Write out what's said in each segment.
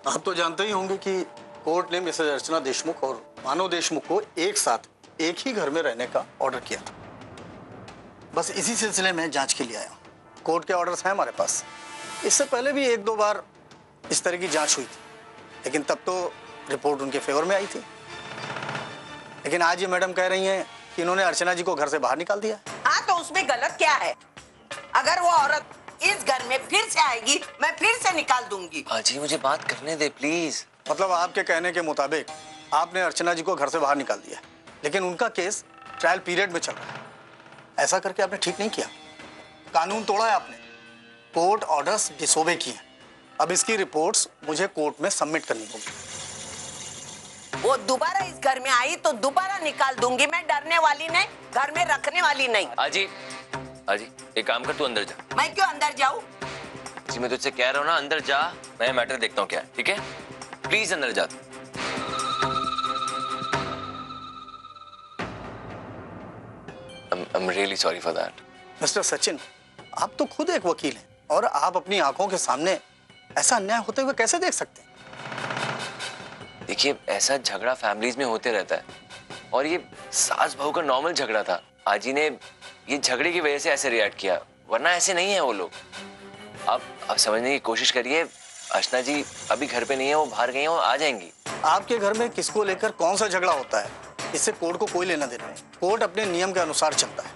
आप तो जानते ही होंगे कि कोर्ट ने मिसेज अर्चना देशमुख और मानव देशमुख को एक साथ एक ही घर में रहने का ऑर्डर किया था। बस इसी सिलसिले में जांच के लिए आया हूँ। कोर्ट के ऑर्डर्स हैं हमारे पास। इससे पहले भी एक दो बार इस तरह की जांच हुई थी, लेकिन तब तो रिपोर्ट उनके फेवर में आई थी। लेकिन आज ये मैडम कह रही हैं कि इन्होंने अर्चना जी को घर से बाहर निकाल दिया। हाँ, तो उसमें गलत क्या है? अगर वो औरत इस घर में फिर से आएगी, मैं फिर से निकाल दूंगी। अजी मुझे बात करने दे प्लीज। मतलब आपके कहने के मुताबिक आपने अर्चना जी को घर से बाहर निकाल दिया, लेकिन उनका केस ट्रायल पीरियड में चल रहा है। ऐसा करके आपने ठीक नहीं किया, कानून तोड़ा है आपने, कोर्ट ऑर्डर्स डिसोबे किए। अब इसकी रिपोर्ट्स मुझे कोर्ट में सबमिट करनी होगी। वो दोबारा इस घर में आई तो दोबारा निकाल दूंगी। मैं डरने वाली नहीं, घर में रखने वाली नहीं। अजी अजी एक काम कर, तू अंदर जा। मैं क्यों अंदर जाऊं? जी मैं तुझसे कह रहा हूँ ना, अंदर जा, मैं मैटर देखता हूँ क्या है, ठीक है? प्लीज अंदर जा। I'm really sorry for that. Mister Sachin, आप तो खुद एक वकील हैं और आप अपनी आंखों के सामने ऐसा अन्याय होते हुए कैसे देख सकते हैं? देखिए ऐसा झगड़ा फैमिलीज में होते रहता है और ये सास बहू का नॉर्मल झगड़ा था। आजी ने ये झगड़े की वजह से ऐसे रिएक्ट किया, वरना ऐसे नहीं है वो लोग। आप समझने की कोशिश करिए। अर्चना जी अभी घर पे नहीं है, वो बाहर गई हैं, वो आ जाएंगी। आपके घर में किसको लेकर कौन सा झगड़ा होता है, इससे कोर्ट को कोई लेना देना नहीं। कोर्ट अपने नियम के अनुसार चलता है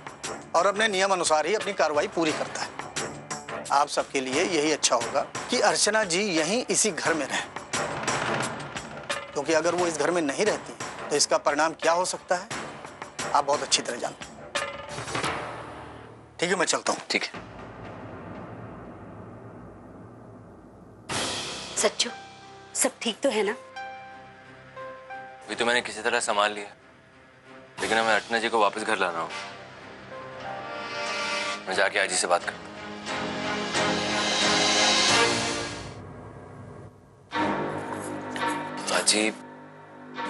और अपने नियम अनुसार ही अपनी कार्रवाई पूरी करता है। आप सबके लिए यही अच्छा होगा कि अर्चना जी यहीं इसी घर में रहें, क्योंकि अगर वो इस घर में नहीं रहती तो इसका परिणाम क्या हो सकता है आप बहुत अच्छी तरह जानते हैं। ठीक है, मैं चलता हूँ। ठीक है। सच्चू, सब ठीक तो है ना? अभी तो मैंने किसी तरह संभाल लिया, लेकिन मैं अर्चना जी को वापस घर लाना हूँ। मैं जाके आजी से बात करता हूँ। आजी,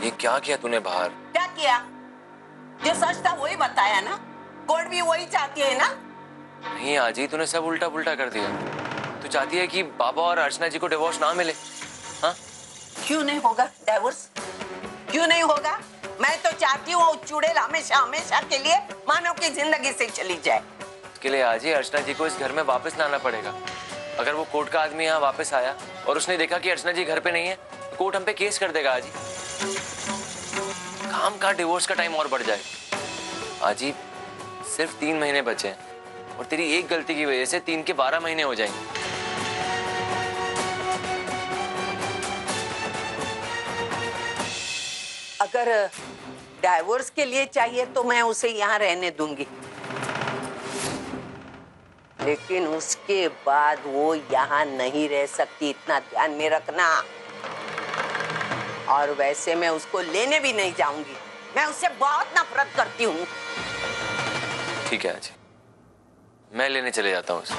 ये क्या किया तूने बाहर? क्या किया? जो सच था वही बताया ना। कोर्ट भी वही चाहती है ना। नहीं आजी, तूने सब उल्टा पुल्टा कर दिया। तू चाहती है कि बाबा और अर्चना जी को डिवोर्स ना मिले? हाँ? क्यों नहीं होगा डिवोर्स? क्यों नहीं होगा? मैं तो चाहती हूँ वो चुड़ैल हमेशा हमेशा के लिए मानव की जिंदगी से चली जाए। इसके लिए आजी अर्चना जी को इस घर में वापस लाना पड़ेगा। अगर वो कोर्ट का आदमी यहाँ वापस आया और उसने देखा कि अर्चना जी घर पे नहीं है, तो कोर्ट हम पे केस कर देगा आजी। काम का डिवोर्स का टाइम और बढ़ जाएगा। आजी सिर्फ 3 महीने बचे हैं और तेरी एक गलती की वजह से 3 के 12 महीने हो जाएंगे। अगर डाइवोर्स के लिए चाहिए तो मैं उसे यहाँ रहने दूंगी, लेकिन उसके बाद वो यहाँ नहीं रह सकती, इतना ध्यान में रखना। और वैसे मैं उसको लेने भी नहीं जाऊंगी, मैं उससे बहुत नफरत करती हूँ। ठीक है आजी, मैं लेने चले जाता हूँ उसे।